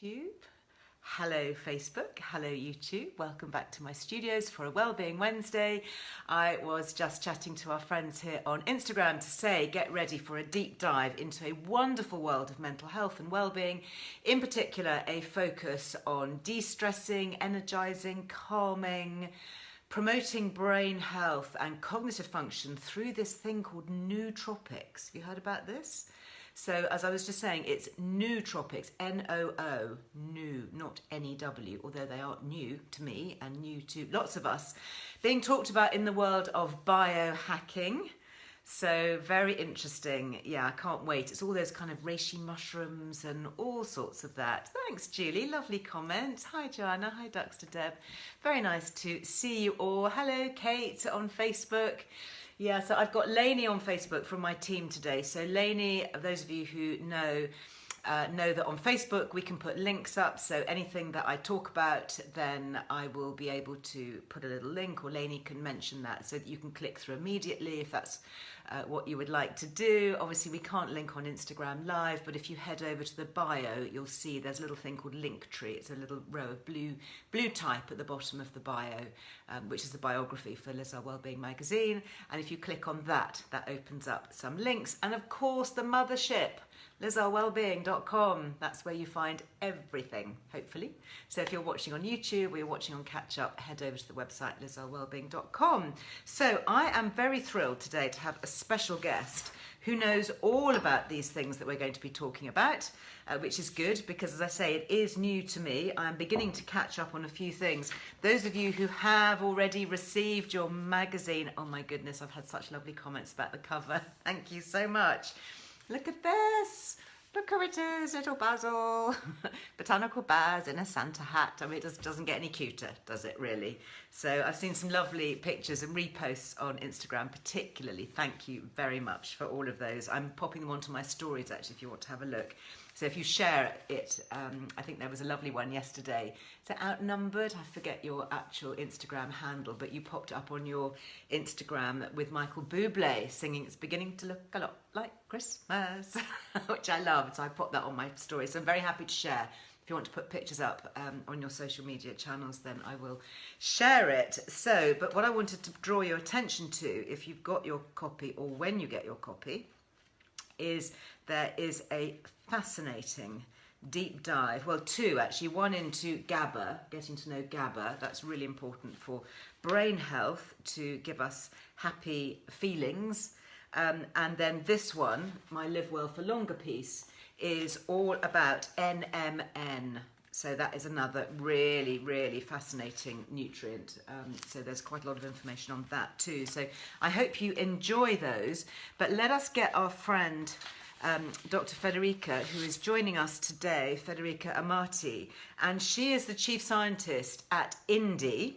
YouTube. Hello Facebook, hello YouTube. Welcome back to my studios for a Wellbeing Wednesday. I was just chatting to our friends here on Instagram to say get ready for a deep dive into a wonderful world of mental health and wellbeing. In particular, a focus on de-stressing, energizing, calming, promoting brain health and cognitive function through this thing called Nootropics. Have you heard about this? So as I was just saying, it's Nootropics, N-O-O, new, not N-E-W, although they are new to me and new to lots of us, being talked about in the world of biohacking. So very interesting. Yeah, I can't wait. It's all those kind of reishi mushrooms and all sorts of that. Thanks, Julie. Lovely comment. Hi, Joanna. Hi, Dr. Deb. Very nice to see you all. Hello, Kate on Facebook. Yeah, so I've got Lainey on Facebook from my team today. So Lainey, those of you who know that on Facebook we can put links up. So anything that I talk about, then I will be able to put a little link, or Lainey can mention that so that you can click through immediately if that's what you would like to do. Obviously we can't link on Instagram Live, but if you head over to the bio, you'll see there's a little thing called Linktree. It's a little row of blue type at the bottom of the bio, which is the biography for Is Wellbeing magazine. And if you click on that, that opens up some links. And of course the mothership, LizArWellbeing.com. That's where you find everything, hopefully. So if you're watching on YouTube or you're watching on Catch Up, head over to the website LizArWellbeing.com. So I am very thrilled today to have a special guest who knows all about these things that we're going to be talking about, which is good because, as I say, it is new to me. I'm beginning to catch up on a few things. Those of you who have already received your magazine, oh my goodness, I've had such lovely comments about the cover. Thank you so much. Look at this. Look who it is, little Basil. Botanical Baz in a Santa hat. I mean, it doesn't get any cuter, does it really? So I've seen some lovely pictures and reposts on Instagram particularly. Thank you very much for all of those. I'm popping them onto my stories actually if you want to have a look. So if you share it, I think there was a lovely one yesterday. Is it Outnumbered? I forget your actual Instagram handle, but you popped up on your Instagram with Michael Bublé singing It's Beginning to Look a Lot Like Christmas, which I love. So I popped that on my story. So I'm very happy to share. If you want to put pictures up on your social media channels, then I will share it. So, but what I wanted to draw your attention to, if you've got your copy or when you get your copy, is there is a fascinating deep dive, well, two actually, one into GABA, getting to know GABA. That's really important for brain health to give us happy feelings. And then this one, my Live Well for Longer piece, is all about NMN. So that is another really, really fascinating nutrient. So there's quite a lot of information on that too. So I hope you enjoy those. But let us get our friend, Dr. Federica, who is joining us today, Federica Amati. And she is the chief scientist at Indie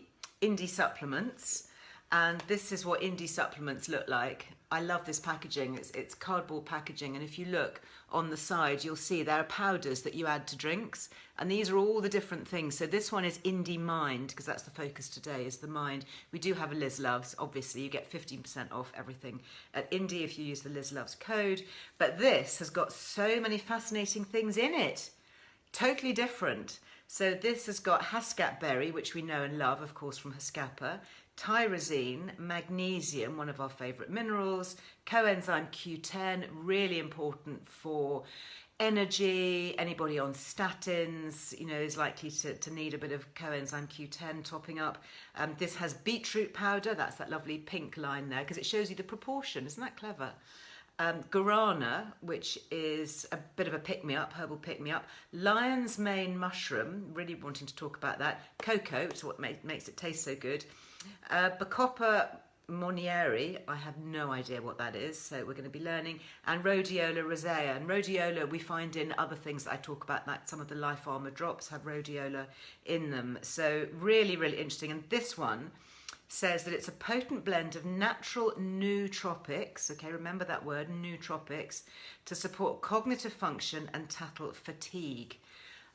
Supplements. And this is what Indie Supplements look like. I love this packaging. It's cardboard packaging, and if you look on the side, you'll see there are powders that you add to drinks, and these are all the different things. So this one is Indie Mind, because that's the focus today, is the mind. We do have a Liz Loves, obviously. You get 15% off everything at Indie if you use the Liz Loves code. But this has got so many fascinating things in it. Totally different. So this has got Hascat berry, which we know and love, of course, from Hascapa. Tyrosine, magnesium, one of our favourite minerals, coenzyme Q10, really important for energy. Anybody on statins, you know, is likely to need a bit of coenzyme Q10 topping up. This has beetroot powder, that's that lovely pink line there, because it shows you the proportion, isn't that clever? Guarana, which is a bit of a pick-me-up, herbal pick-me-up. Lion's mane mushroom, really wanting to talk about that. Cocoa, which is what makes it taste so good. Bacopa Moneri, I have no idea what that is, so we're going to be learning. And rhodiola rosea. And rhodiola we find in other things that I talk about, like some of the Life Armor drops have rhodiola in them. So really, really interesting. And this one says that it's a potent blend of natural nootropics, okay, remember that word, nootropics, to support cognitive function and tackle fatigue.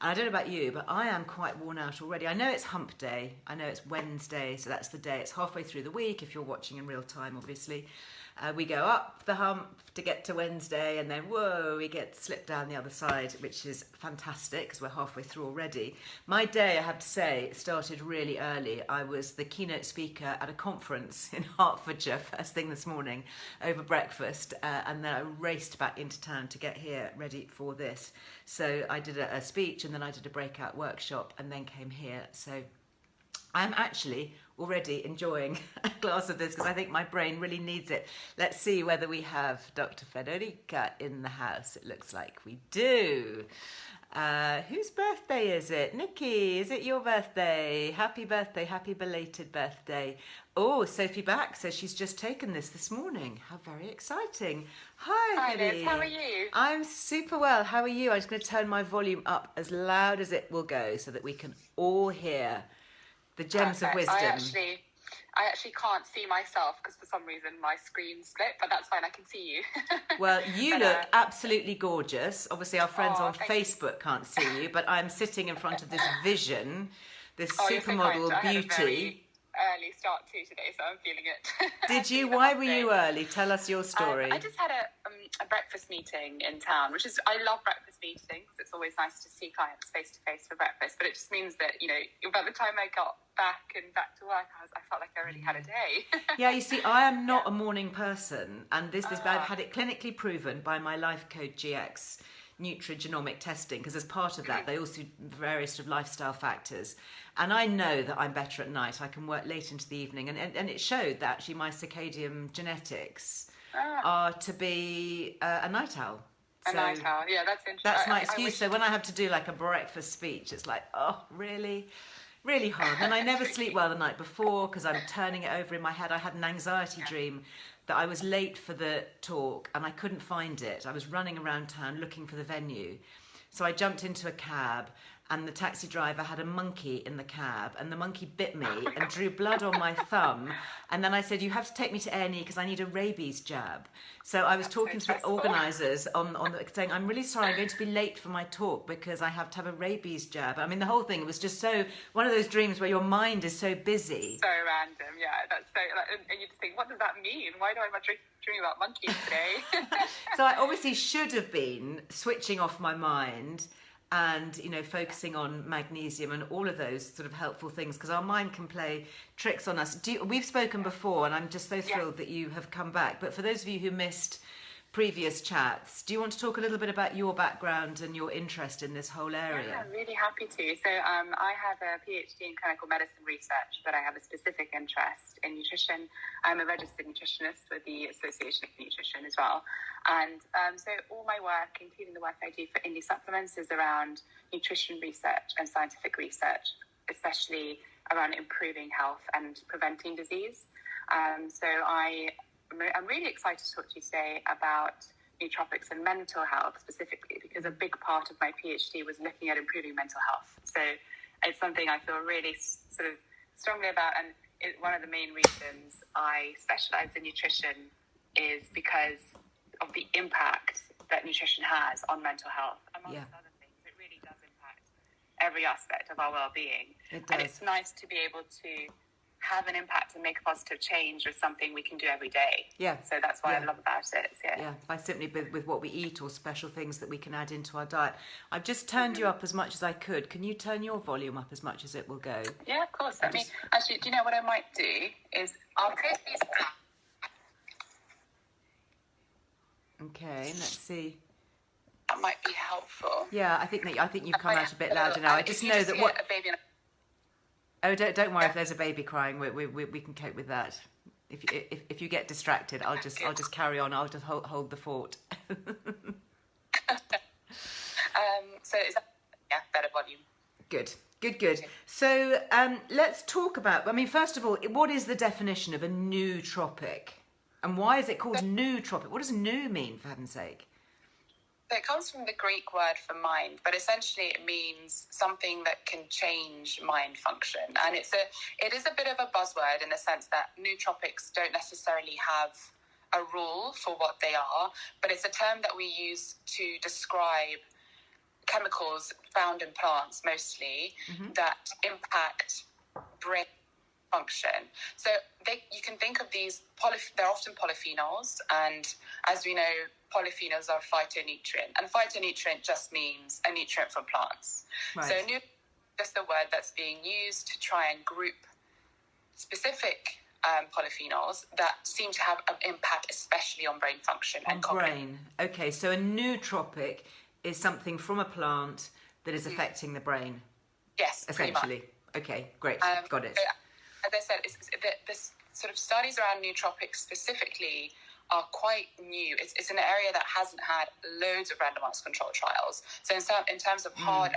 And I don't know about you, but I am quite worn out already. I know it's hump day, I know it's Wednesday, so that's the day, it's halfway through the week if you're watching in real time, obviously. We go up the hump to get to Wednesday, and then whoa, we get slipped down the other side, which is fantastic because we're halfway through already. My day, I have to say, started really early. I was the keynote speaker at a conference in Hertfordshire first thing this morning over breakfast, and then I raced back into town to get here ready for this. So I did a speech, and then I did a breakout workshop, and then came here. So I'm actually already enjoying a glass of this because I think my brain really needs it. Let's see whether we have Dr. Federica in the house. It looks like we do. Whose birthday is it? Nikki, is it your birthday? Happy birthday, happy belated birthday. Oh, Sophie Back says she's just taken this morning. How very exciting. Hi, Liz, how are you? I'm super well. How are you? I'm just going to turn my volume up as loud as it will go so that we can all hear the gems of wisdom. I actually can't see myself because for some reason my screen split, but that's fine, I can see you. Well, you look absolutely gorgeous. Obviously, our friends on Facebook can't see you, but I'm sitting in front of this vision, this supermodel beauty. Early start to today, so I'm feeling it. Did you? Why were you early? Tell us your story. I just had a breakfast meeting in town, which is, I love breakfast meetings. It's always nice to see clients face to face for breakfast, but it just means that, you know, by the time I got back to work, I felt like I already had a day. Yeah, you see, I am not a morning person, and this is I've had it clinically proven by my Life Code GX nutrigenomic testing, because as part of that they also do various sort of lifestyle factors, and I know that I'm better at night. I can work late into the evening, and it showed that actually my circadian genetics are to be a night owl. A night owl, yeah, that's interesting. That's my excuse. So when I have to do like a breakfast speech, it's like, oh, really hard. And I never sleep well the night before because I'm turning it over in my head. I had an anxiety dream that I was late for the talk and I couldn't find it. I was running around town looking for the venue. So I jumped into a cab, and the taxi driver had a monkey in the cab, and the monkey bit me and drew blood on my thumb. And then I said, you have to take me to A&E because I need a rabies jab. So I was talking to the organisers saying, I'm really sorry, I'm going to be late for my talk because I have to have a rabies jab. I mean, the whole thing was just so, one of those dreams where your mind is so busy. So random, yeah. That's so, and you just think, what does that mean? Why do I dream about monkeys today? So I obviously should have been switching off my mind and, you know, focusing on magnesium and all of those sort of helpful things, because our mind can play tricks on us. We've spoken before, and I'm just so thrilled that you have come back. But for those of you who missed previous chats, do you want to talk a little bit about your background and your interest in this whole area? Yeah, I'm really happy to. So I have a PhD in clinical medicine research, but I have a specific interest in nutrition. I'm a registered nutritionist with the Association of Nutrition as well. And so all my work, including the work I do for Indie Supplements, is around nutrition research and scientific research, especially around improving health and preventing disease. So I'm really excited to talk to you today about nootropics and mental health specifically, because a big part of my PhD was looking at improving mental health. So it's something I feel really sort of strongly about, and one of the main reasons I specialize in nutrition is because of the impact that nutrition has on mental health, amongst other things. It really does impact every aspect of our well-being. It does. And it's nice to be able to have an impact and make a positive change with something we can do every day. Yeah. So that's what I love about it. Yeah, by simply with what we eat or special things that we can add into our diet. I've just turned you up as much as I could. Can you turn your volume up as much as it will go? Yeah, of course. Actually, do you know what I might do is I'll take these back. Okay, let's see. That might be helpful. Yeah, I think you've come out a bit louder now. I just know that what. Oh, don't worry if there's a baby crying. We can cope with that. If you get distracted, I'll just carry on. I'll just hold the fort. So is that better volume? Good. So let's talk about. I mean, first of all, what is the definition of a nootropic? And why is it called nootropic? What does new mean, for heaven's sake? So it comes from the Greek word for mind, but essentially it means something that can change mind function. And it is a bit of a buzzword in the sense that nootropics don't necessarily have a rule for what they are, but it's a term that we use to describe chemicals found in plants mostly that impact brain function. So you can think of these, they're often polyphenols, and as we know, polyphenols are phytonutrient, and phytonutrient just means a nutrient from plants. Right. So just the word that's being used to try and group specific polyphenols that seem to have an impact, especially on brain function and cognition. Brain. Okay, so a nootropic is something from a plant that is affecting the brain. Yes, essentially. Okay, great, got it. So, as I said, this sort of studies around nootropics specifically are quite new. It's an area that hasn't had loads of randomized control trials. So in terms of hard,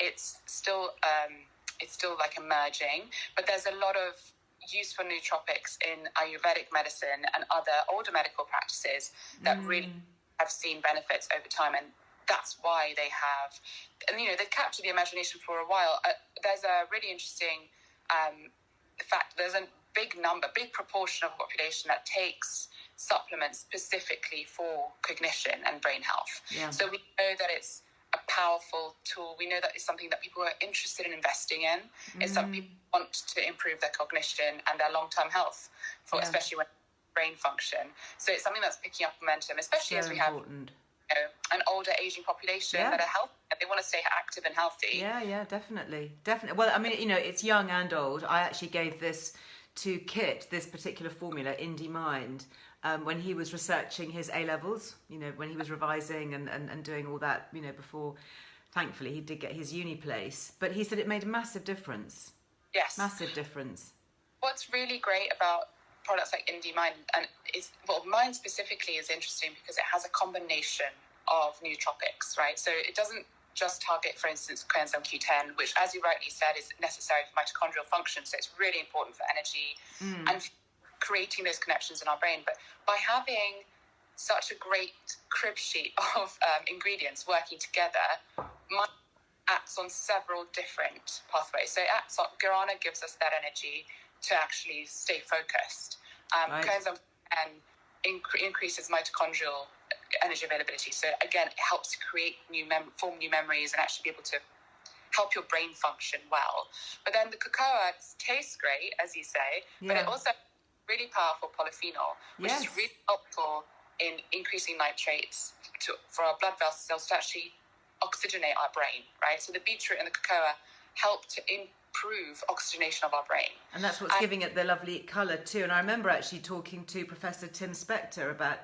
it's still like emerging. But there's a lot of use for nootropics in Ayurvedic medicine and other older medical practices that really have seen benefits over time, and that's why they have, and they've captured the imagination for a while. There's a really interesting fact. There's a big proportion of the population that takes supplements specifically for cognition and brain health. Yeah. So we know that it's a powerful tool. We know that it's something that people are interested in investing in. It's something people want to improve their cognition and their long-term health, especially when brain function. So it's something that's picking up momentum, especially as we have an older aging population that are healthy. They want to stay active and healthy. Yeah, definitely. Well, I mean, it's young and old. I actually gave this to Kit, this particular formula, Indie Mind, when he was researching his A-levels, when he was revising and doing all that, before, thankfully, he did get his uni place. But he said it made a massive difference. Yes. Massive difference. What's really great about products like Indie Mind, Mind specifically is interesting because it has a combination of nootropics, right? So it doesn't just target, for instance, coenzyme Q10, which, as you rightly said, is necessary for mitochondrial function. So it's really important for energy and creating those connections in our brain. But by having such a great crib sheet of ingredients working together, Mind acts on several different pathways. So guarana gives us that energy to actually stay focused. Coenzyme increases mitochondrial energy availability. So again, it helps to create form new memories and actually be able to help your brain function well. But then the cocoa tastes great, as you say, but it also really powerful polyphenol, which is really helpful in increasing nitrates for our blood vessels to actually oxygenate our brain, right? So the beetroot and the cocoa help to improve oxygenation of our brain. And that's what's giving it the lovely colour too. And I remember actually talking to Professor Tim Spector about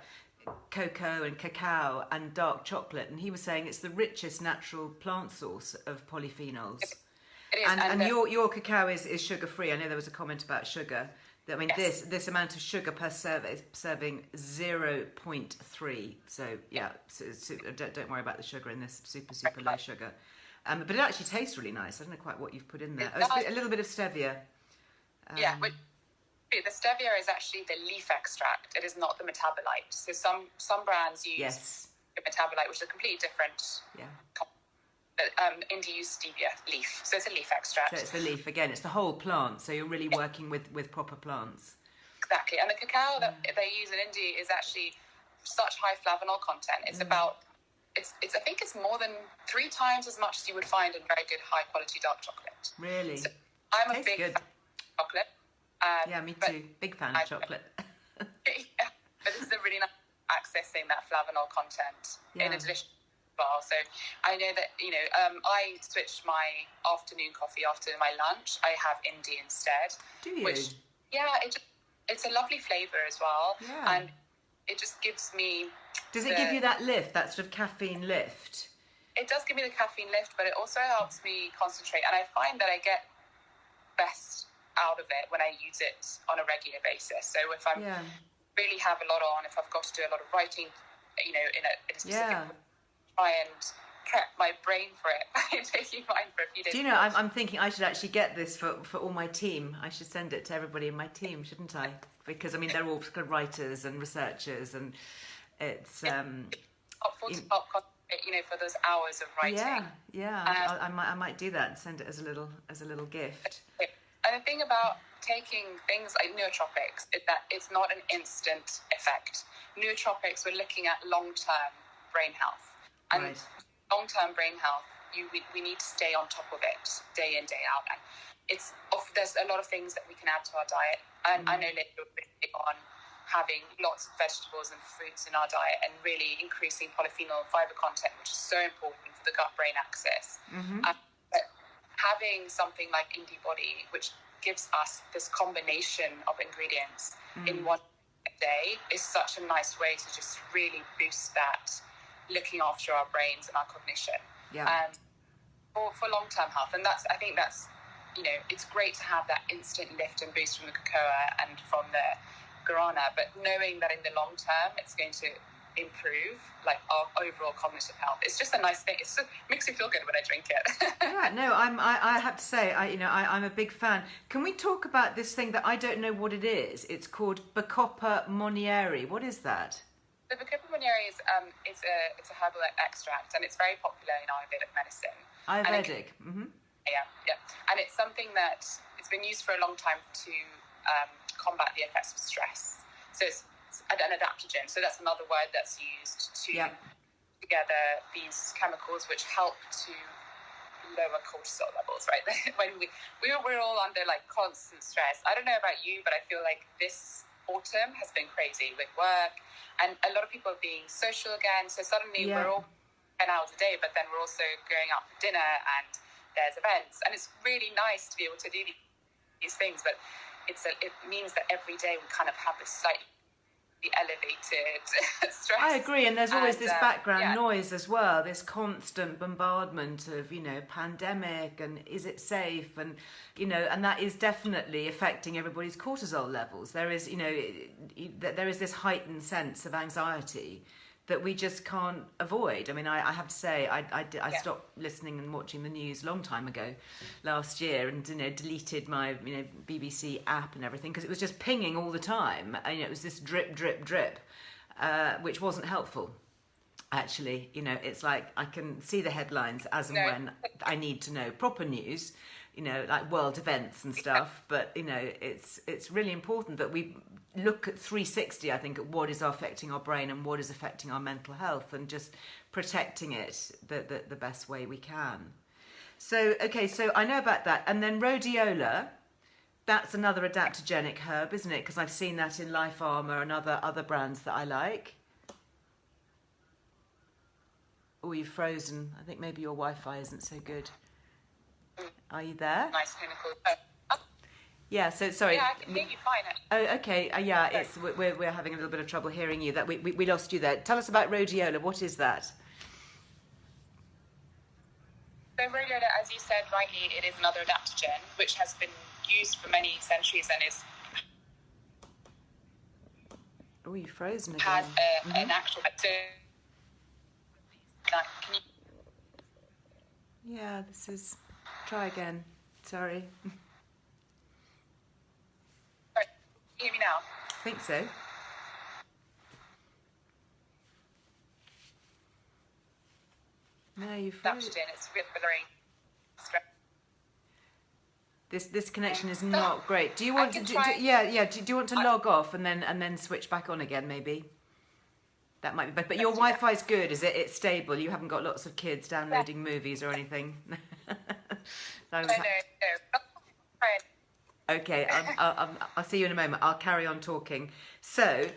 cocoa and cacao and dark chocolate, and he was saying it's the richest natural plant source of polyphenols. It is. And your cacao is sugar-free. I know there was a comment about sugar. I mean, this amount of sugar per serving 0.3. So don't worry about the sugar in this, super low sugar. But it actually tastes really nice. I don't know quite what you've put in there. A little bit of stevia. But the stevia is actually the leaf extract. It is not the metabolite. So some brands use the metabolite, which is a completely different. Yeah. Indie use stevia leaf, so it's a leaf extract. So it's the leaf again. It's the whole plant. So you're really working with proper plants. Exactly, and the cacao that they use in Indie is actually such high flavanol content. It's about I think it's more than 3 times as much as you would find in very good high quality dark chocolate. Really? So I'm a Tastes big good. fan of chocolate. Me too. Big fan of chocolate. But this is a really nice accessing that flavanol content in addition. So I know that I switched my afternoon coffee after my lunch. I have Indie instead. Do you? Which it's a lovely flavour as well, and it just gives me. Does it give you that lift, that sort of caffeine lift? It does give me the caffeine lift, but it also helps me concentrate, and I find that I get best out of it when I use it on a regular basis. So if I'm really have a lot on, if I've got to do a lot of writing, in a specific try and prep my brain for it. Taking mine for a few days. Do you know, I'm thinking I should actually get this for all my team. I should send it to everybody in my team, shouldn't I? Because, I mean, they're all kind of writers and researchers, and it's... helpful to help concentrate, for those hours of writing. I might do that and send it as a little gift. And the thing about taking things like nootropics is that it's not an instant effect. Nootropics, we're looking at long-term brain health. And long-term brain health we need to stay on top of it day in, day out. And there's a lot of things that we can add to our diet. And I know Linda will be big on having lots of vegetables and fruits in our diet and really increasing polyphenol and fiber content, which is so important for the gut-brain axis. But having something like Indie Body, which gives us this combination of ingredients in one day, is such a nice way to just really boost that, looking after our brains and our cognition. And for long-term health. And I think that's, it's great to have that instant lift and boost from the cocoa and from the guarana, but knowing that in the long term it's going to improve like our overall cognitive health. It's just a nice thing. It makes me feel good when I drink it. I have to say, I'm a big fan. Can we talk about this thing that I don't know what it is? It's called Bacopa Moneri. What is that? The Bacopa Moneri is it's a herbal extract, and it's very popular in Ayurvedic medicine. Ayurvedic. Yeah. And it's something that it's been used for a long time to combat the effects of stress. So it's an adaptogen. So that's another word that's used to together these chemicals which help to lower cortisol levels, right? When we're all under like constant stress. I don't know about you, but I feel like this autumn has been crazy with work, and a lot of people are being social again. So suddenly we're all 10 hours a day, but then we're also going out for dinner and there's events, and it's really nice to be able to do these things, but it means that every day we kind of have this slightly elevated stress. I agree, and there's always this background noise as well, this constant bombardment of pandemic and is it safe, and and that is definitely affecting everybody's cortisol levels. There is there is this heightened sense of anxiety that we just can't avoid. I mean, I have to say, I stopped listening and watching the news a long time ago, last year, and deleted my BBC app and everything because it was just pinging all the time. And it was this drip, drip, drip, which wasn't helpful. Actually, it's like I can see the headlines as and when I need to know proper news, like world events and stuff. But it's really important that we look at 360, I think, at what is affecting our brain and what is affecting our mental health, and just protecting it the best way we can. So I know about that. And then rhodiola, that's another adaptogenic herb, isn't it? Because I've seen that in Life Armour and other brands that I like. Oh, you've frozen. I think maybe your Wi-Fi isn't so good. Are you there? Nice clinical. Yeah, so sorry. Yeah, I can hear you fine. Oh, okay. We're having a little bit of trouble hearing you. That we lost you there. Tell us about rhodiola. What is that? So rhodiola, as you said rightly, it is another adaptogen which has been used for many centuries and Oh, you've frozen again. Has an actual. Can you... Yeah, this is. Try again. Sorry. Can you hear me now? I think so. No, you froze. It's really stress. This connection is not great. Do you want to? Do you want to log off and then switch back on again? Maybe. That might be better. But your Wi-Fi is good, is it? It's stable. You haven't got lots of kids downloading movies or anything. No. Okay, I'll see you in a moment. I'll carry on talking. So,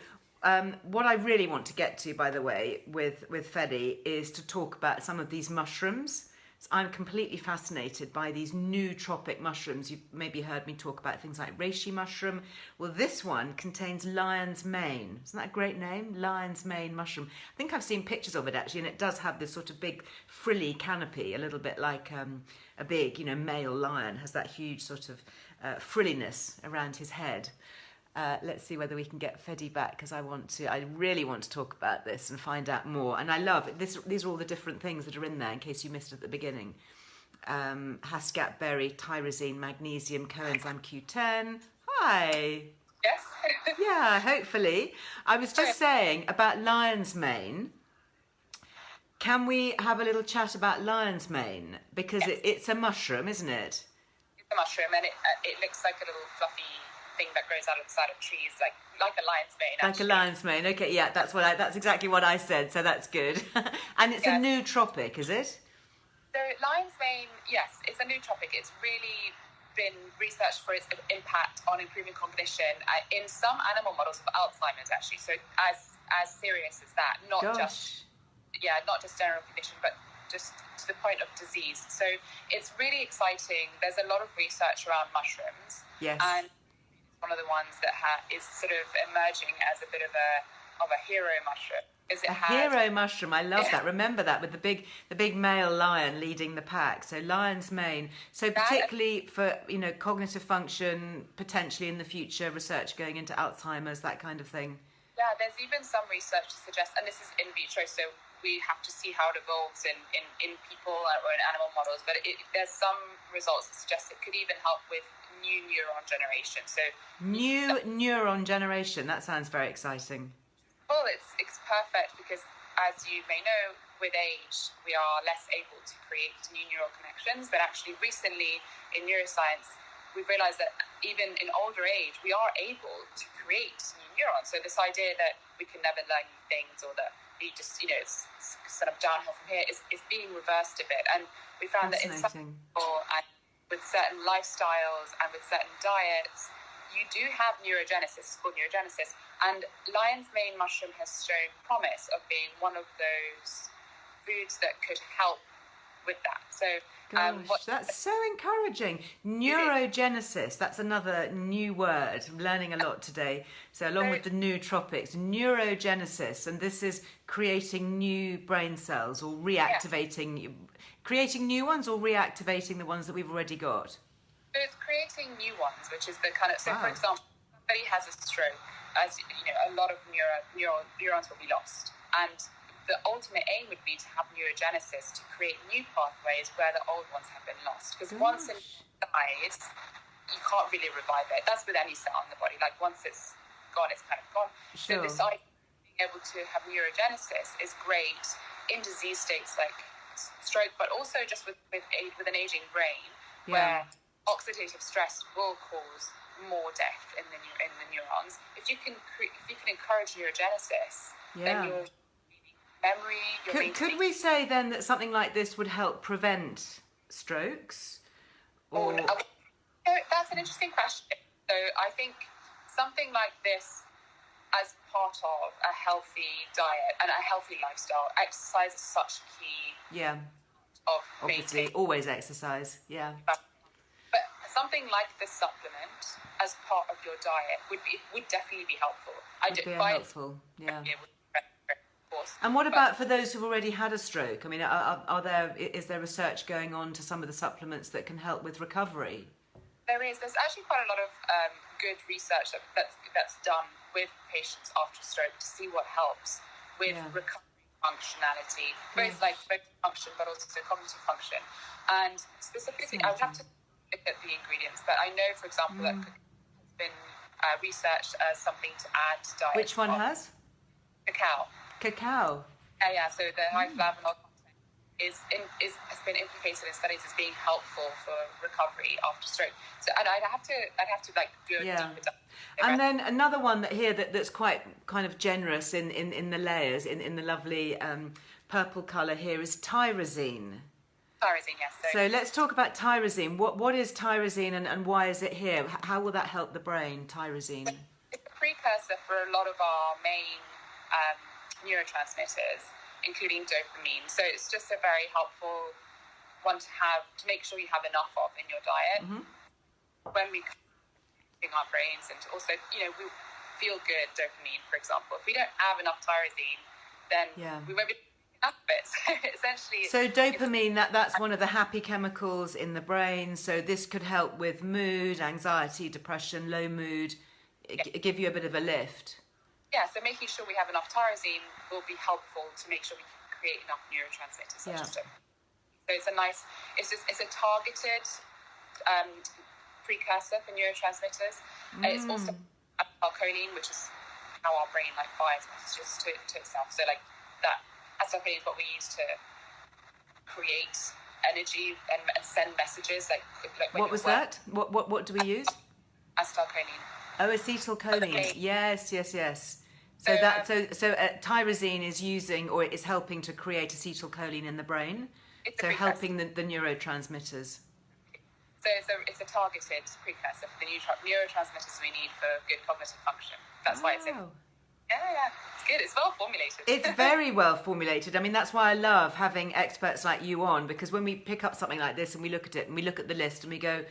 what I really want to get to, by the way, with Fedi, is to talk about some of these mushrooms. So I'm completely fascinated by these nootropic mushrooms. You've maybe heard me talk about things like reishi mushroom. Well, this one contains lion's mane. Isn't that a great name? Lion's mane mushroom. I think I've seen pictures of it, actually, and it does have this sort of big frilly canopy, a little bit like a big, male lion, has that huge sort of frilliness around his head. Let's see whether we can get Fedi back, because I really want to talk about this and find out more. And I love it. These are all the different things that are in there, in case you missed it at the beginning. Hascat berry, tyrosine, magnesium, coenzyme Q10. Hi. Yes. Yeah, hopefully. I was just saying about lion's mane. Can we have a little chat about lion's mane? Because it's a mushroom, isn't it? It's a mushroom, and it looks like a little fluffy thing that grows out of the side of trees, like a lion's mane. Like a lion's mane. Okay, yeah, that's exactly what I said. So that's good. And it's a nootropic, is it? So lion's mane, yes, it's a nootropic. It's really been researched for its impact on improving cognition in some animal models of Alzheimer's, actually. So as serious as that, not just general condition, but just to the point of disease. So it's really exciting. There's a lot of research around mushrooms. Yes. And one of the ones that is sort of emerging as a bit of a hero mushroom. Hero mushroom, I love that. Remember that, with the big male lion leading the pack. So lion's mane. So particularly for cognitive function, potentially in the future, research going into Alzheimer's, that kind of thing. Yeah, there's even some research to suggest, and this is in vitro, so we have to see how it evolves in people or in animal models. But there's some results that suggest it could even help with new neuron generation. So new neuron generation. That sounds very exciting. Well, it's perfect because, as you may know, with age, we are less able to create new neural connections. But actually, recently in neuroscience, we've realized that even in older age, we are able to create new neurons. So this idea that we can never learn new things, or that we just, it's sort of downhill from here, is being reversed a bit. And we found that in some people, and with certain lifestyles and with certain diets, you do have neurogenesis. It's called neurogenesis. And lion's mane mushroom has shown promise of being one of those foods that could help with that. So that's so encouraging. Neurogenesis, that's another new word. I'm learning a lot today. So along with the nootropics, neurogenesis, and this is creating new brain cells or reactivating, creating new ones or reactivating the ones that we've already got. So it's creating new ones, which is the kind of, for example, somebody has a stroke, as you know, a lot of neurons will be lost. And the ultimate aim would be to have neurogenesis, to create new pathways where the old ones have been lost. Because once it dies, you can't really revive it. That's with any cell in the body. Like once it's gone, it's kind of gone. Sure. So this idea of being able to have neurogenesis is great in disease states like stroke, but also just with an aging brain, where oxidative stress will cause more death in the neurons. If you can encourage neurogenesis, then your memory. Could we say then that something like this would help prevent strokes? Or that's an interesting question. So I think something like this, as part of a healthy diet and a healthy lifestyle, exercise is such a key. Of obviously always exercise. But something like this supplement as part of your diet would definitely be helpful. And what about for those who've already had a stroke? I mean, is there research going on to some of the supplements that can help with recovery? There is. There's actually quite a lot of good research that's done with patients after stroke to see what helps with recovery functionality, both function but also cognitive function. And specifically, I would have to look at the ingredients, but I know, for example, that has been researched as something to add to diet. Which one has? Cacao. Yeah. So the high flavanol content has been implicated in studies as being helpful for recovery after stroke. So, and I'd have to do a deeper dive. And then another one that's quite kind of generous in the layers, in the lovely purple colour here, is tyrosine. Tyrosine, yes. So let's talk about tyrosine. What is tyrosine and why is it here? How will that help the brain, tyrosine? It's a precursor for a lot of our main neurotransmitters, including dopamine. So it's just a very helpful one to make sure you have enough of in your diet. When we our brains, and also, we feel good dopamine, for example. If we don't have enough tyrosine, then we won't be enough of it. Essentially. So dopamine, that's one of the happy chemicals in the brain. So this could help with mood, anxiety, depression, low mood, give you a bit of a lift. Yeah, so making sure we have enough tyrosine will be helpful to make sure we can create enough neurotransmitters such as dopamine. So it's a targeted precursor for neurotransmitters. And it's also acetylcholine, which is how our brain fires messages to itself. So that acetylcholine is what we use to create energy and send messages. What was that? What do we use? Acetylcholine. Oh, acetylcholine. Yes. So tyrosine is using, or is helping to create acetylcholine in the brain. It's a So precursor. helping the neurotransmitters. So it's a targeted precursor for the neurotransmitters we need for good cognitive function. That's why it's in. Yeah, it's good. It's well formulated. It's very well formulated. I mean, that's why I love having experts like you on, because when we pick up something like this and we look at it and we look at the list and we go,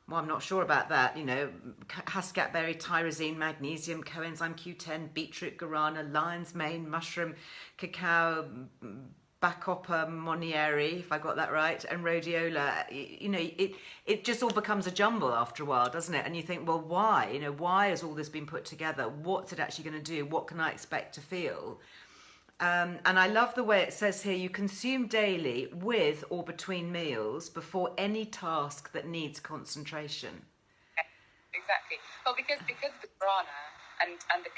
well, I'm not sure about that. You know, Hascat berry, tyrosine, magnesium, coenzyme Q10, beetroot, guarana, lion's mane, mushroom, cacao, Bacopa Moneri, if I got that right, and rhodiola. You know, it just all becomes a jumble after a while, doesn't it? And you think, well, why? You know, why has all this been put together? What's it actually going to do? What can I expect to feel? And I love the way it says here, you consume daily with or between meals before any task that needs concentration. Exactly. Well, because the guarana and the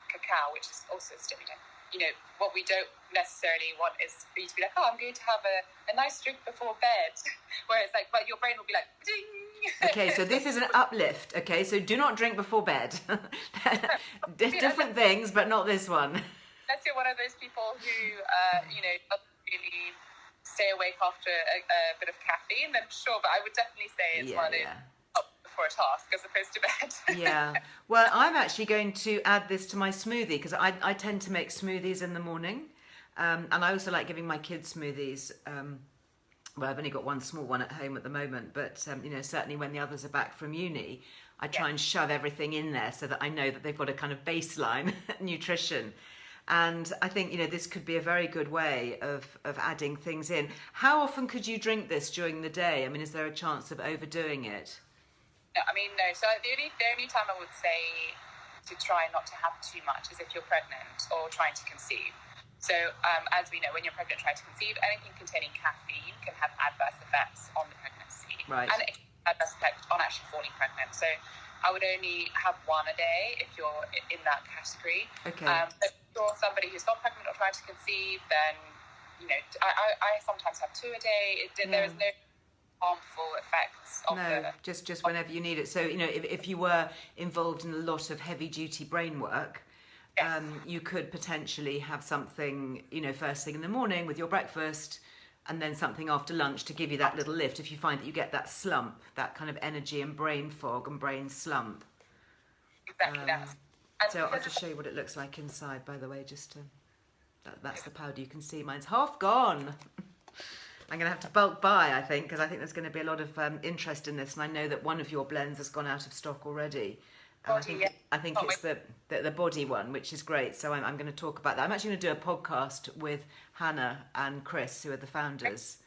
cacao, which is also a stimulant, you know, what we don't necessarily want is for you to be like, oh, I'm going to have a nice drink before bed. Whereas, like, well, your brain will be like, ding. Okay, so this is an uplift. Okay, so do not drink before bed. Different things, but not this one. Unless you're one of those people who, you know, doesn't really stay awake after a bit of caffeine, then sure, but I would definitely say it's one up before a task as opposed to bed. Yeah. Well, I'm actually going to add this to my smoothie because I tend to make smoothies in the morning. And I also like giving my kids smoothies. Well, I've only got one small one at home at the moment, but, you know, certainly when the others are back from uni, I try and shove everything in there so that I know that they've got a kind of baseline nutrition. And I think, you know, this could be a very good way of adding things in. How often could you drink this during the day? I mean, is there a chance of overdoing it? No, I mean, no. So the only time I would say to try not to have too much is if you're pregnant or trying to conceive. So as we know, when you're pregnant trying to conceive, anything containing caffeine can have adverse effects on the pregnancy. Right. And it can have adverse effects on actually falling pregnant. So I would only have one a day if you're in that category. Okay. But if you're somebody who's not pregnant or trying to conceive, then, you know, I sometimes have 2 a day. There is no harmful effects of just whenever you need it. So, you know, if you were involved in a lot of heavy duty brain work, you could potentially have something, you know, first thing in the morning with your breakfast, and then something after lunch to give you that little lift if you find that you get that slump, that kind of energy and brain fog and brain slump. Exactly that. So I'll just show you what it looks like inside, by the way, just to... That's the powder you can see. Mine's half gone. I'm going to have to bulk buy, I think, because I think there's going to be a lot of interest in this, and I know that one of your blends has gone out of stock already. I think it's the body one, which is great. So I'm going to talk about that. I'm actually going to do a podcast with Hannah and Chris, who are the founders,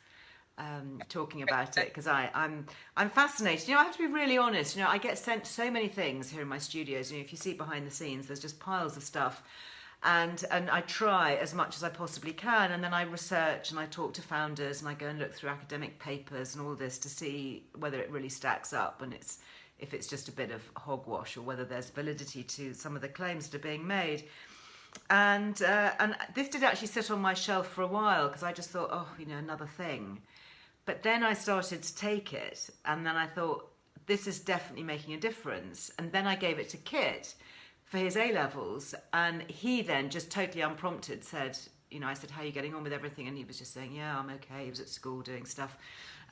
talking about it, because I'm fascinated. You know, I have to be really honest. You know, I get sent so many things here in my studios. You know, if you see behind the scenes, there's just piles of stuff. And I try as much as I possibly can, and then I research and I talk to founders and I go and look through academic papers and all this to see whether it really stacks up and if it's just a bit of hogwash or whether there's validity to some of the claims that are being made. And this did actually sit on my shelf for a while because I just thought, oh, you know, another thing. But then I started to take it, and then I thought, this is definitely making a difference. And then I gave it to Kit for his A-levels, and he then just totally unprompted said, you know, I said, how are you getting on with everything? And he was just saying, yeah, I'm okay. He was at school doing stuff,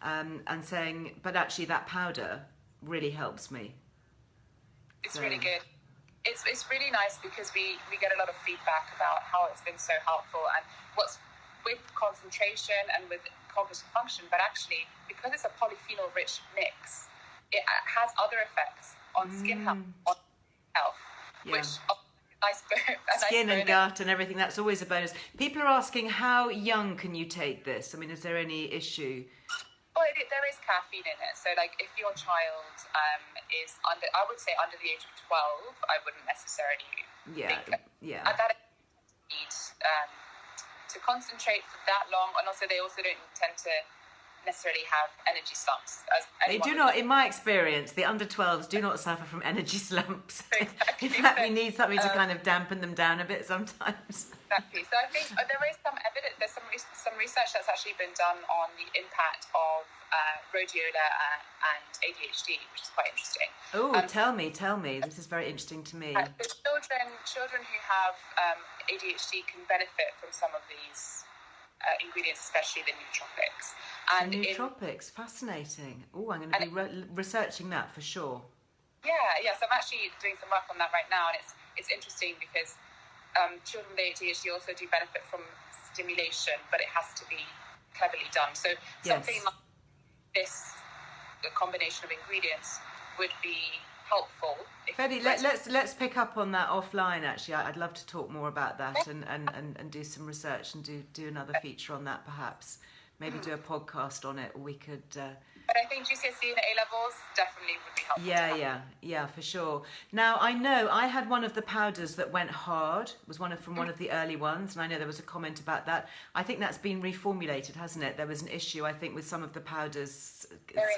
and saying, but actually that powder really helps me. It's really good. It's really nice because we get a lot of feedback about how it's been so helpful and what's with concentration and with cognitive function, but actually because it's a polyphenol-rich mix, it has other effects on skin health, on health. Which skin and gut and everything, that's always a bonus. People are asking, how young can you take this? I mean, is there any issue? Well, there is caffeine in it. So, like, if your child is under, I would say under the age of 12, I wouldn't necessarily think at that age you need to concentrate for that long. And also, they also don't tend to necessarily have energy slumps. They do not, in my experience, the under 12s do not suffer from energy slumps. Exactly. In fact, we need something to kind of dampen them down a bit sometimes. Exactly. So I think there is some evidence, there's some research that's actually been done on the impact of rhodiola and ADHD, which is quite interesting. Oh, tell me. This is very interesting to me. So children who have ADHD can benefit from some of these ingredients, especially the nootropics. And nootropics, fascinating. Oh, I'm going to be researching that for sure. Yeah. So I'm actually doing some work on that right now, and it's interesting because children with ADHD also do benefit from stimulation, but it has to be cleverly done. So something like this, a combination of ingredients, would be helpful. Freddie, let's pick up on that offline. Actually, I'd love to talk more about that and do some research and do another feature on that, perhaps. Maybe do a podcast on it, or we could. But I think GCSE and A levels definitely would be helpful. Yeah, for sure. Now I know I had one of the powders that went hard. It was from one of the early ones, and I know there was a comment about that. I think that's been reformulated, hasn't it? There was an issue, I think, with some of the powders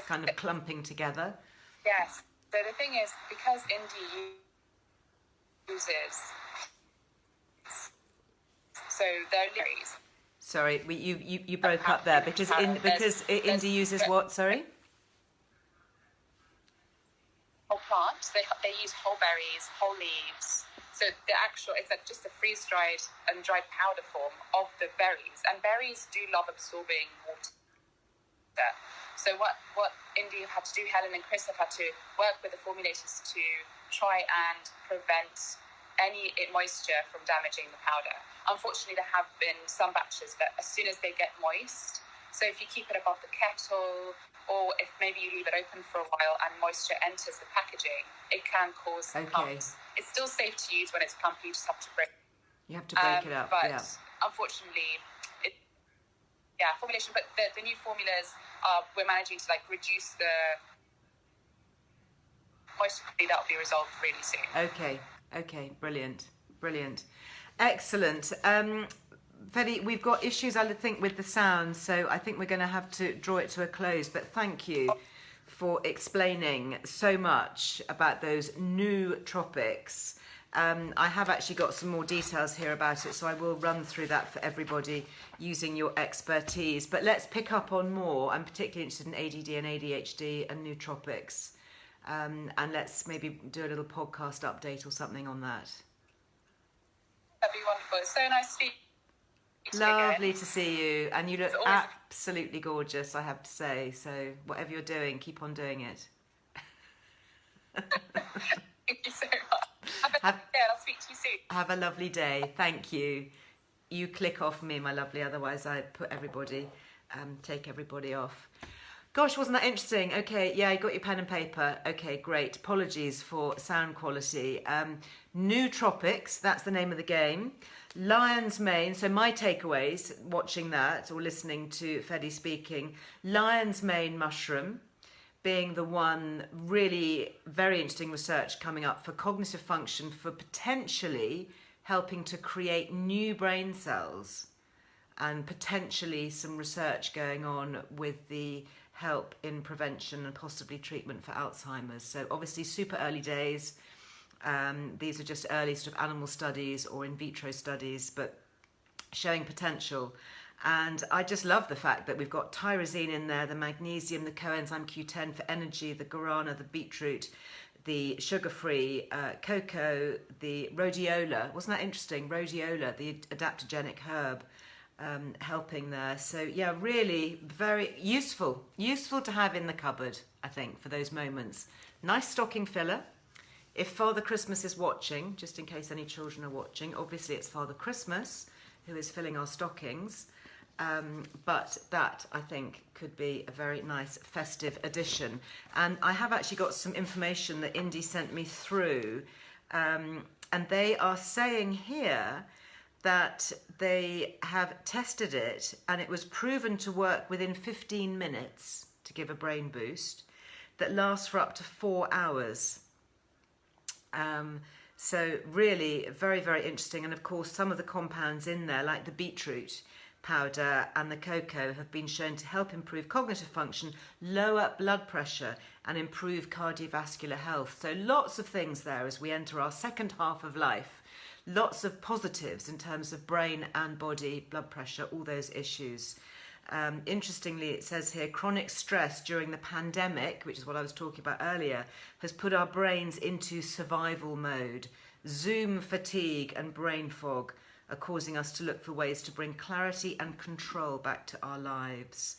kind of clumping together. Yes. So the thing is, because Indie uses their lyrics. Sorry, you broke up there because Indie uses what? Sorry. Whole plants. They use whole berries, whole leaves. So it's just a freeze-dried and dried powder form of the berries. And berries do love absorbing water. So what Indie have had to do, Helen and Chris have had to work with the formulators to try and prevent any moisture from damaging the powder. Unfortunately, there have been some batches that as soon as they get moist, so if you keep it above the kettle, or if maybe you leave it open for a while and moisture enters the packaging, it can cause clumps. It's still safe to use when it's clumpy, you just have to break it. You have to break it up, but unfortunately, formulation. But the new formulas, we're managing to reduce the moisture. That will be resolved really soon. Okay, brilliant. Excellent. Fedi, we've got issues, I think, with the sound, so I think we're going to have to draw it to a close. But thank you for explaining so much about those nootropics. I have actually got some more details here about it, so I will run through that for everybody using your expertise. But let's pick up on more. I'm particularly interested in ADD and ADHD and nootropics. And let's maybe do a little podcast update or something on that. That'd be wonderful. It's so nice to speak to you Lovely again. to see you. And you look absolutely gorgeous, I have to say. So whatever you're doing, keep on doing it. Thank you so much. Have a lovely day. I'll speak to you soon. Have a lovely day. Thank you. You click off me, my lovely. Otherwise, I take everybody off. Gosh, wasn't that interesting? Okay, yeah, you got your pen and paper. Okay, great. Apologies for sound quality. Nootropics, that's the name of the game. Lion's mane, so my takeaways, watching that or listening to Fedi speaking, lion's mane mushroom being the one really very interesting research coming up for cognitive function, for potentially helping to create new brain cells, and potentially some research going on with the help in prevention and possibly treatment for Alzheimer's. So obviously super early days. These are just early sort of animal studies or in vitro studies, but showing potential. And I just love the fact that we've got tyrosine in there, the magnesium, the coenzyme Q10 for energy, the guarana, the beetroot, the sugar-free cocoa, the rhodiola. Wasn't that interesting? Rhodiola, the adaptogenic herb, helping there. So yeah, really very useful to have in the cupboard, I think, for those moments. Nice stocking filler. If Father Christmas is watching, just in case any children are watching, obviously it's Father Christmas who is filling our stockings. But that, I think, could be a very nice festive addition. And I have actually got some information that Indy sent me through. And they are saying here that they have tested it and it was proven to work within 15 minutes to give a brain boost that lasts for up to 4 hours. So really very, very interesting. And of course, some of the compounds in there, like the beetroot powder and the cocoa, have been shown to help improve cognitive function, lower blood pressure and improve cardiovascular health. So lots of things there as we enter our second half of life. Lots of positives in terms of brain and body, blood pressure, all those issues. Interestingly, it says here, chronic stress during the pandemic, which is what I was talking about earlier, has put our brains into survival mode. Zoom fatigue and brain fog are causing us to look for ways to bring clarity and control back to our lives.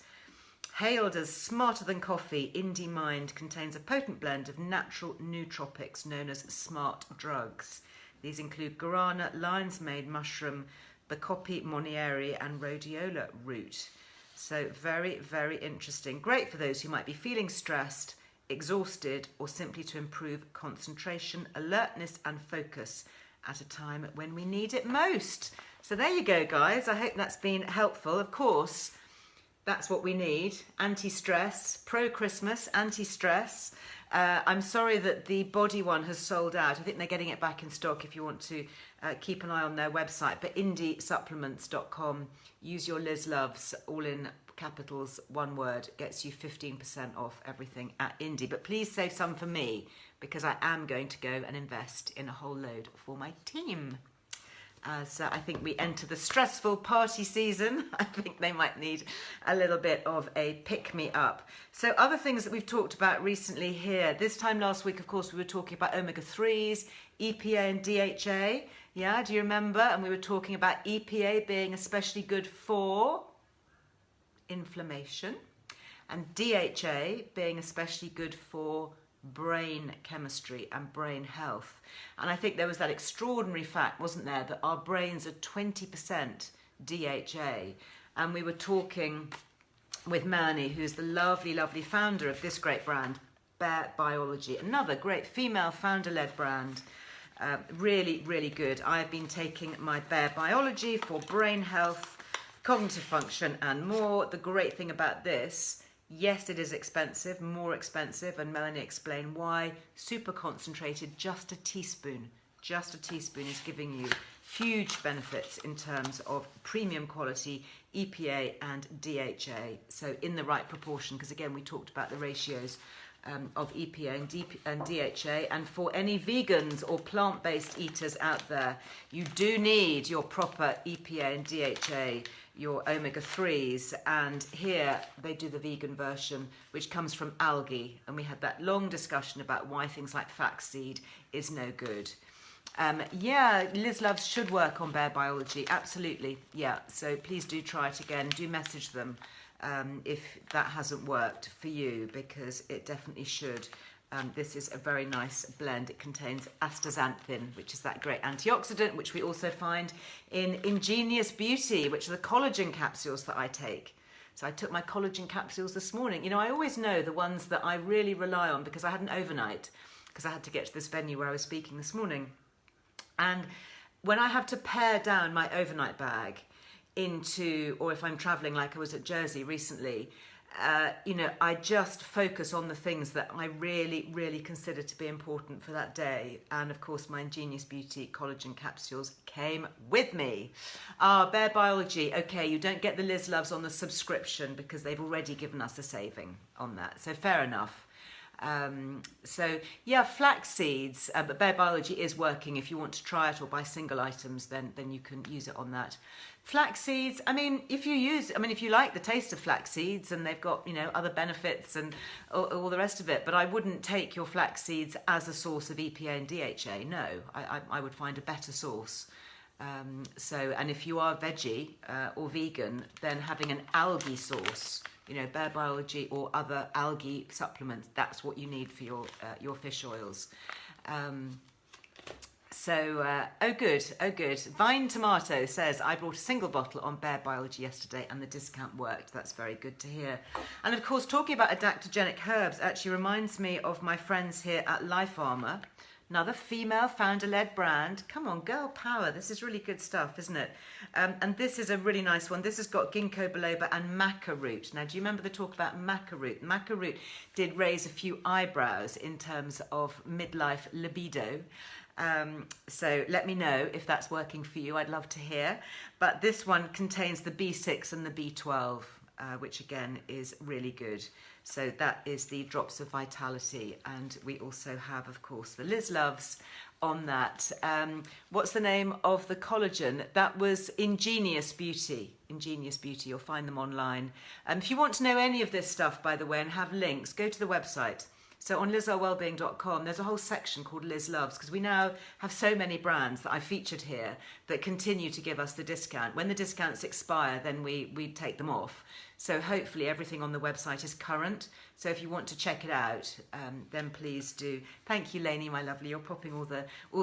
Hailed as smarter than coffee, Indie Mind contains a potent blend of natural nootropics known as smart drugs. These include guarana, lion's mane mushroom, Bacopa Moneri and rhodiola root. So very, very interesting. Great for those who might be feeling stressed, exhausted, or simply to improve concentration, alertness and focus at a time when we need it most. So there you go, guys. I hope that's been helpful. Of course, that's what we need. Anti-stress, pro-Christmas, anti-stress. I'm sorry that the body one has sold out. I think they're getting it back in stock if you want to keep an eye on their website. But indiesupplements.com, use your Liz Loves, all in capitals, one word, gets you 15% off everything at Indie. But please save some for me, because I am going to go and invest in a whole load for my team. As I think we enter the stressful party season, I think they might need a little bit of a pick-me-up. So other things that we've talked about recently here. This time last week, of course, we were talking about omega-3s, EPA and DHA. Yeah, do you remember? And we were talking about EPA being especially good for inflammation and DHA being especially good for brain chemistry and brain health. And I think there was that extraordinary fact, wasn't there, that our brains are 20% DHA. And we were talking with Melanie, who's the lovely, lovely founder of this great brand, Bare Biology, another great female founder-led brand. Really, really good. I've been taking my Bare Biology for brain health, cognitive function and more. The great thing about this, yes, it is expensive, more expensive, and Melanie explained why. Super concentrated, just a teaspoon is giving you huge benefits in terms of premium quality, EPA and DHA. So in the right proportion, because again, we talked about the ratios of EPA and DHA. And for any vegans or plant-based eaters out there, you do need your proper EPA and DHA, your omega-3s, and here they do the vegan version, which comes from algae, and we had that long discussion about why things like flaxseed is no good. Yeah, Liz Loves should work on Bare Biology, absolutely, yeah, so please do try it again, do message them if that hasn't worked for you, because it definitely should. This is a very nice blend. It contains astaxanthin, which is that great antioxidant, which we also find in Ingenious Beauty, which are the collagen capsules that I take. So I took my collagen capsules this morning. You know, I always know the ones that I really rely on because I had an overnight, because I had to get to this venue where I was speaking this morning. And when I have to pare down my overnight bag into, or if I'm traveling like I was at Jersey recently, you know, I just focus on the things that I really, really consider to be important for that day. And of course, my Ingenious Beauty collagen capsules came with me. Bare Biology, okay, you don't get the Liz Loves on the subscription because they've already given us a saving on that. So fair enough. So yeah, flax seeds, but Bare Biology is working. If you want to try it or buy single items, then you can use it on that. Flax seeds, I mean, if you like the taste of flax seeds and they've got, you know, other benefits and all the rest of it, but I wouldn't take your flax seeds as a source of EPA and DHA. No, I would find a better source. And if you are veggie or vegan, then having an algae source, you know, Bare Biology or other algae supplements, that's what you need for your fish oils. Oh good. Vine Tomato says, I brought a single bottle on Bare Biology yesterday and the discount worked. That's very good to hear. And of course, talking about adaptogenic herbs actually reminds me of my friends here at Life Armour, another female founder-led brand. Come on, girl power. This is really good stuff, isn't it? And this is a really nice one. This has got ginkgo biloba and maca root. Now, do you remember the talk about maca root? Maca root did raise a few eyebrows in terms of midlife libido. So let me know if that's working for you. I'd love to hear. But this one contains the B6 and the B12, which again is really good. So that is the Drops of Vitality. And we also have, of course, the Liz Loves on that. What's the name of the collagen? That was Ingenious Beauty. Ingenious Beauty, you'll find them online. If you want to know any of this stuff, by the way, and have links, go to the website, So on LizEarleWellbeing.com, there's a whole section called Liz Loves, because we now have so many brands that I featured here that continue to give us the discount. When the discounts expire, then we take them off. So hopefully everything on the website is current. So if you want to check it out, then please do. Thank you, Lainey, my lovely. You're popping all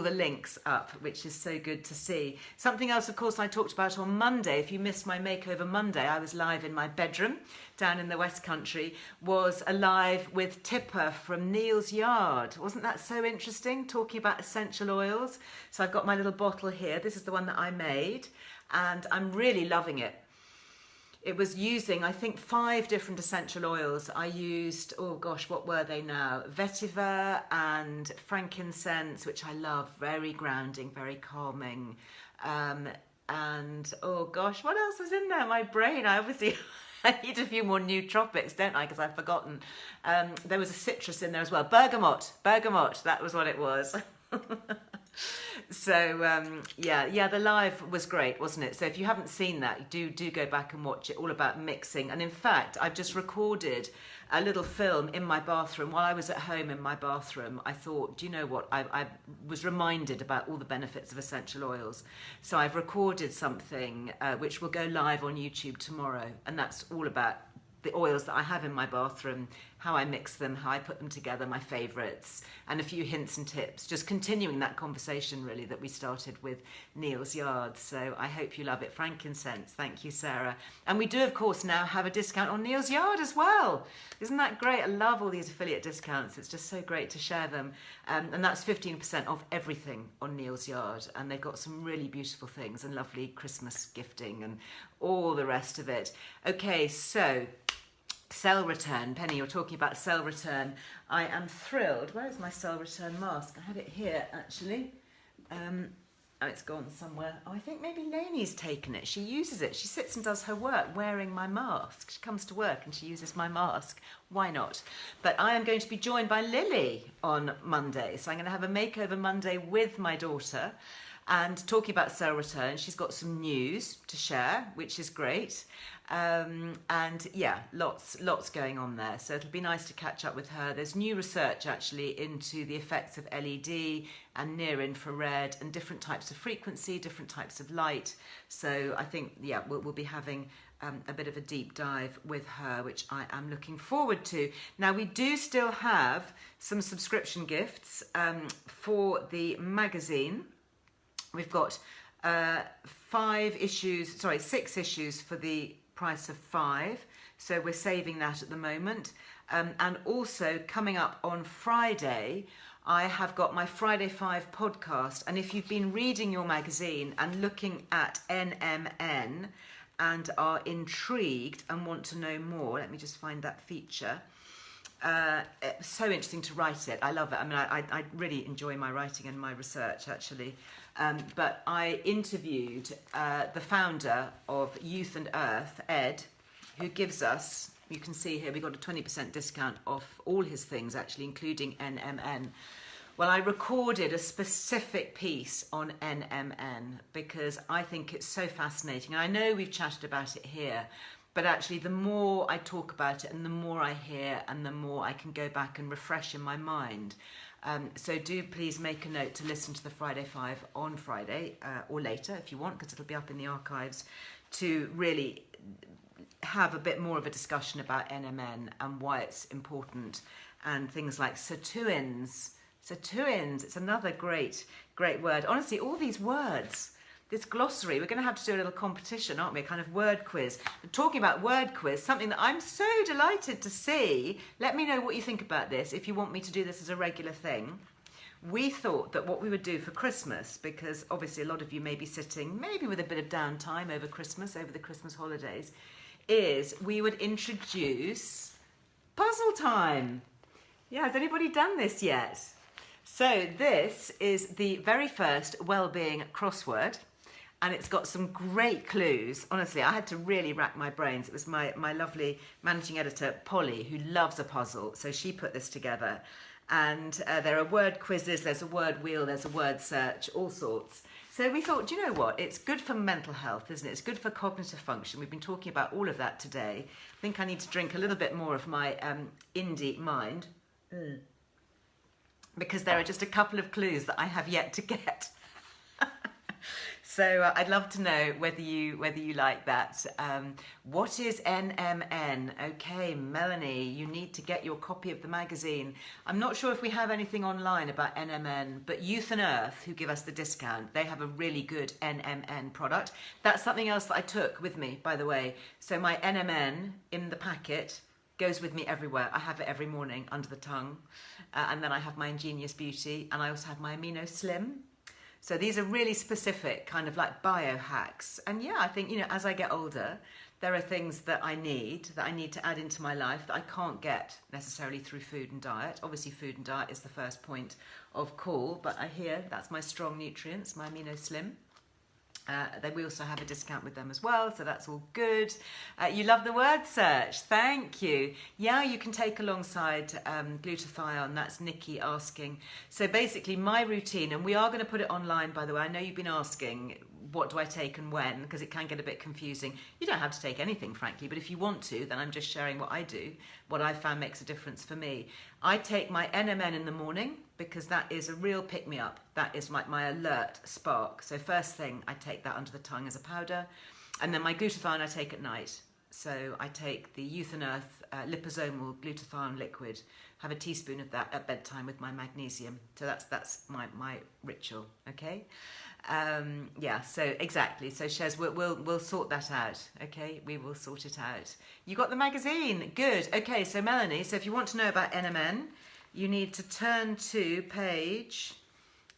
the links up, which is so good to see. Something else, of course, I talked about on Monday. If you missed my Makeover Monday, I was live in my bedroom down in the West Country, was alive with Tipper from Neil's Yard. Wasn't that so interesting, talking about essential oils? So I've got my little bottle here. This is the one that I made, and I'm really loving it. It was using, I think, 5 different essential oils. I used, oh gosh, what were they now? Vetiver and frankincense, which I love, very grounding, very calming. And oh gosh, what else was in there? My brain, I need a few more Nootropics, don't I? Because I've forgotten. There was a citrus in there as well. Bergamot, that was what it was. So yeah, the live was great, wasn't it? So if you haven't seen that, do go back and watch it, all about mixing. And in fact, I've just recorded a little film in my bathroom. While I was at home in my bathroom, I thought, do you know what? I was reminded about all the benefits of essential oils. So I've recorded something which will go live on YouTube tomorrow. And that's all about the oils that I have in my bathroom, how I mix them, how I put them together, my favourites, and a few hints and tips, just continuing that conversation really that we started with Neil's Yard. So I hope you love it. Frankincense, thank you, Sarah. And we do, of course, now have a discount on Neil's Yard as well. Isn't that great? I love all these affiliate discounts. It's just so great to share them. And that's 15% off everything on Neil's Yard. And they've got some really beautiful things and lovely Christmas gifting and all the rest of it. Okay, so cell return. Penny, you're talking about cell return. I am thrilled. Where is my cell return mask? I have it here, actually. Oh, it's gone somewhere. Oh, I think maybe Lainey's taken it. She uses it. She sits and does her work wearing my mask. She comes to work and she uses my mask. Why not? But I am going to be joined by Lily on Monday. So I'm going to have a Makeover Monday with my daughter and talking about cell return. She's got some news to share, which is great. And yeah, lots going on there. So it'll be nice to catch up with her. There's new research actually into the effects of LED and near infrared and different types of frequency, different types of light. So I think, yeah, we'll be having a bit of a deep dive with her, which I am looking forward to. Now, we do still have some subscription gifts for the magazine. We've got 6 issues for the price of 5, so we're saving that at the moment. And also coming up on Friday, I have got my Friday 5 podcast, and if you've been reading your magazine and looking at NMN and are intrigued and want to know more, let me just find that feature. It's so interesting to write it. I love it. I mean, I really enjoy my writing and my research, actually. But I interviewed the founder of Youth and Earth, Ed, who gives us, you can see here, we got a 20% discount off all his things, actually, including NMN. Well, I recorded a specific piece on NMN because I think it's so fascinating. And I know we've chatted about it here, but actually the more I talk about it and the more I hear and the more I can go back and refresh in my mind. So do please make a note to listen to the Friday 5 on Friday or later if you want, because it'll be up in the archives, to really have a bit more of a discussion about NMN and why it's important, and things like sirtuins. Sirtuins, it's another great word. Honestly, all these words, this glossary, we're going to have to do a little competition, aren't we? A kind of word quiz. Talking about word quiz, something that I'm so delighted to see. Let me know what you think about this, if you want me to do this as a regular thing. We thought that what we would do for Christmas, because obviously a lot of you may be sitting maybe with a bit of downtime over Christmas, over the Christmas holidays, is we would introduce puzzle time. Yeah, has anybody done this yet? So this is the very first Wellbeing crossword, and it's got some great clues. Honestly, I had to really rack my brains. It was my lovely managing editor, Polly, who loves a puzzle, so she put this together. And there are word quizzes, there's a word wheel, there's a word search, all sorts. So we thought, do you know what? It's good for mental health, isn't it? It's good for cognitive function. We've been talking about all of that today. I think I need to drink a little bit more of my indie mind. because there are just a couple of clues that I have yet to get. So I'd love to know whether you like that. What is NMN? Okay, Melanie, you need to get your copy of the magazine. I'm not sure if we have anything online about NMN, but Youth and Earth, who give us the discount, they have a really good NMN product. That's something else that I took with me, by the way. So my NMN in the packet goes with me everywhere. I have it every morning under the tongue. And then I have my Ingenious Beauty, and I also have my Amino Slim. So these are really specific, kind of like biohacks. And yeah, I think, as I get older, there are things that I need to add into my life that I can't get necessarily through food and diet. Obviously, food and diet is the first point of call, but I hear that's my strong nutrients, my Amino Slim. Then we also have a discount with them as well, so that's all good. You love the word search, thank you. Yeah, you can take alongside glutathione, that's Nikki asking. So basically my routine, and we are going to put it online, by the way. I know you've been asking, what do I take and when, because it can get a bit confusing. You don't have to take anything, frankly, but if you want to, then I'm just sharing what I do, what I found makes a difference for me. I take my NMN in the morning, because that is a real pick-me-up. That is my alert spark. So first thing, I take that under the tongue as a powder. And then my glutathione I take at night. So I take the Youth and Earth liposomal glutathione liquid, have a teaspoon of that at bedtime with my magnesium. So that's my ritual, okay? Yeah, so exactly. So Shez, we'll sort that out, okay? We will sort it out. You got the magazine, good. Okay, so Melanie, so if you want to know about NMN, you need to turn to page,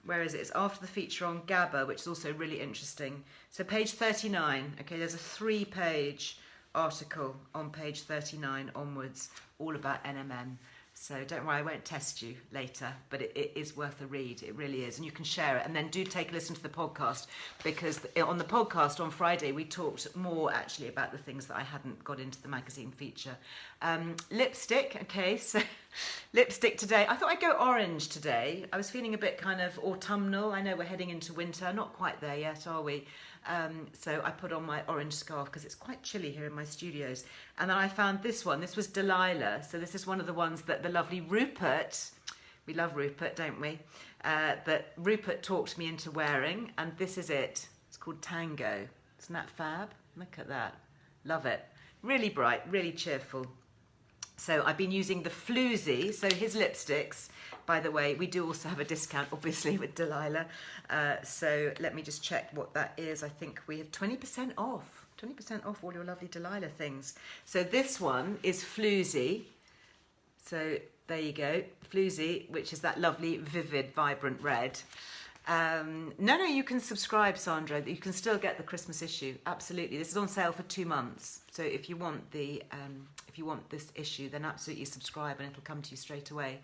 where is it? It's after the feature on GABA, which is also really interesting. So page 39, okay, there's a 3-page article on page 39 onwards, all about NMN. So don't worry, I won't test you later, but it is worth a read. It really is. And you can share it. And then do take a listen to the podcast, because on the podcast on Friday, we talked more actually about the things that I hadn't got into the magazine feature. Lipstick, okay, so lipstick today. I thought I'd go orange today. I was feeling a bit kind of autumnal. I know we're heading into winter. Not quite there yet, are we? So I put on my orange scarf because it's quite chilly here in my studios. And then I found this one. This was Delilah. So this is one of the ones that the lovely Rupert, we love Rupert, don't we? That Rupert talked me into wearing. And this is it. It's called Tango. Isn't that fab? Look at that. Love it. Really bright, really cheerful. So I've been using the Floozy, so his lipsticks, by the way, we do also have a discount, obviously, with Delilah. So let me just check what that is. I think we have 20% off. 20% off all your lovely Delilah things. So this one is Floozy. So there you go, Floozy, which is that lovely, vivid, vibrant red. No, you can subscribe, Sandra. You can still get the Christmas issue. Absolutely, this is on sale for 2 months. So if you want this issue, then absolutely subscribe, and it'll come to you straight away.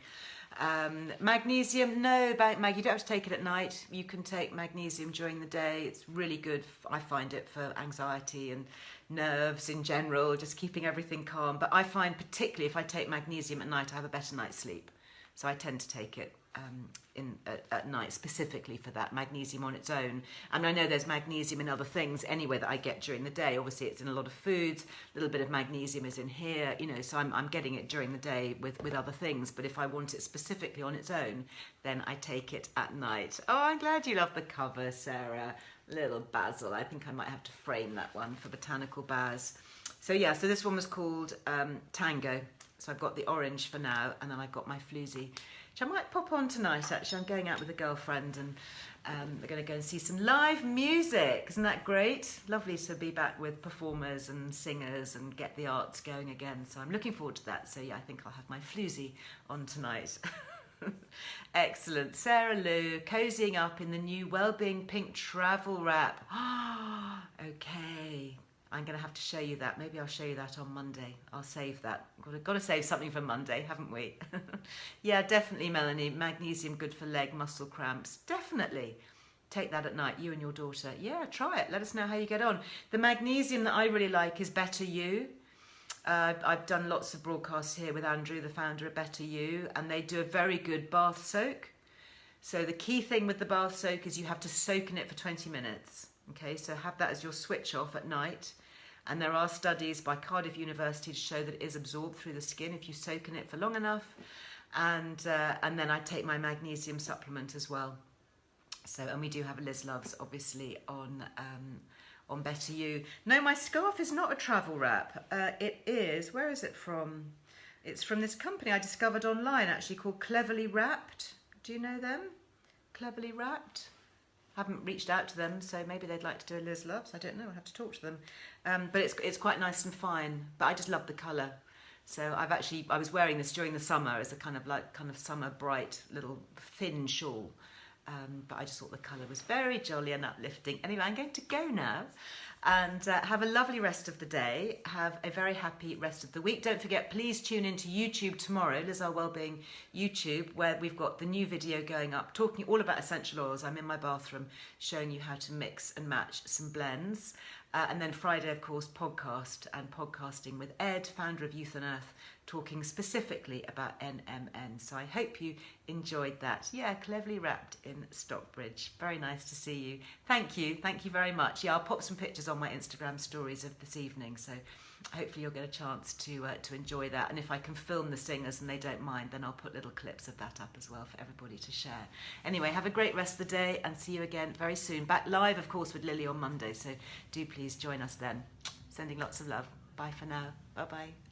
Magnesium, no, Mag, you don't have to take it at night. You can take magnesium during the day. It's really good. I find it for anxiety and nerves in general, just keeping everything calm. But I find particularly if I take magnesium at night, I have a better night's sleep. So I tend to take it at night specifically for that, magnesium on its own. And I know there's magnesium in other things anyway that I get during the day. Obviously it's in a lot of foods, a little bit of magnesium is in here, so I'm getting it during the day with other things. But if I want it specifically on its own, then I take it at night. Oh, I'm glad you love the cover, Sarah. Little basil. I think I might have to frame that one for Botanical Baz. So yeah, so this one was called Tango. So I've got the orange for now, and then I've got my Floozy, which I might pop on tonight, actually. I'm going out with a girlfriend, and we're going to go and see some live music. Isn't that great? Lovely to be back with performers and singers and get the arts going again. So I'm looking forward to that. So yeah, I think I'll have my Floozy on tonight. Excellent. Sarah Lou, cozying up in the new Wellbeing pink travel wrap. Okay. I'm going to have to show you that. Maybe I'll show you that on Monday. I'll save that. Got to save something for Monday, haven't we? Yeah, definitely, Melanie. Magnesium good for leg muscle cramps. Definitely. Take that at night, you and your daughter. Yeah, try it. Let us know how you get on. The magnesium that I really like is Better You. I've done lots of broadcasts here with Andrew, the founder of Better You, and they do a very good bath soak. So the key thing with the bath soak is you have to soak in it for 20 minutes. Okay, so have that as your switch off at night. And there are studies by Cardiff University to show that it is absorbed through the skin if you soak in it for long enough. and then I take my magnesium supplement as well. So, and we do have a Liz Loves, obviously, on Better You. No, my scarf is not a travel wrap. It is, where is it from? It's from this company I discovered online, actually, called Cleverly Wrapped. Do you know them? Cleverly Wrapped? Haven't reached out to them, so maybe they'd like to do a Liz Loves. I don't know, I'll have to talk to them. But it's quite nice and fine, but I just love the colour. So I was wearing this during the summer as a kind of summer bright little thin shawl. But I just thought the colour was very jolly and uplifting. Anyway, I'm going to go now and have a lovely rest of the day. Have a very happy rest of the week. Don't forget, please tune into YouTube tomorrow, Liz Earle Wellbeing YouTube, where we've got the new video going up, talking all about essential oils. I'm in my bathroom showing you how to mix and match some blends. And then Friday, of course, podcasting with Ed, founder of Youth on Earth, talking specifically about NMN. So I hope you enjoyed that. Yeah, cleverly wrapped in Stockbridge. Very nice to see you. Thank you very much. Yeah, I'll pop some pictures on my Instagram stories of this evening, so hopefully you'll get a chance to enjoy that. And if I can film the singers and they don't mind, then I'll put little clips of that up as well for everybody to share. Anyway, have a great rest of the day and see you again very soon. Back live, of course, with Lily on Monday, so do please join us then. Sending lots of love. Bye for now. Bye-bye.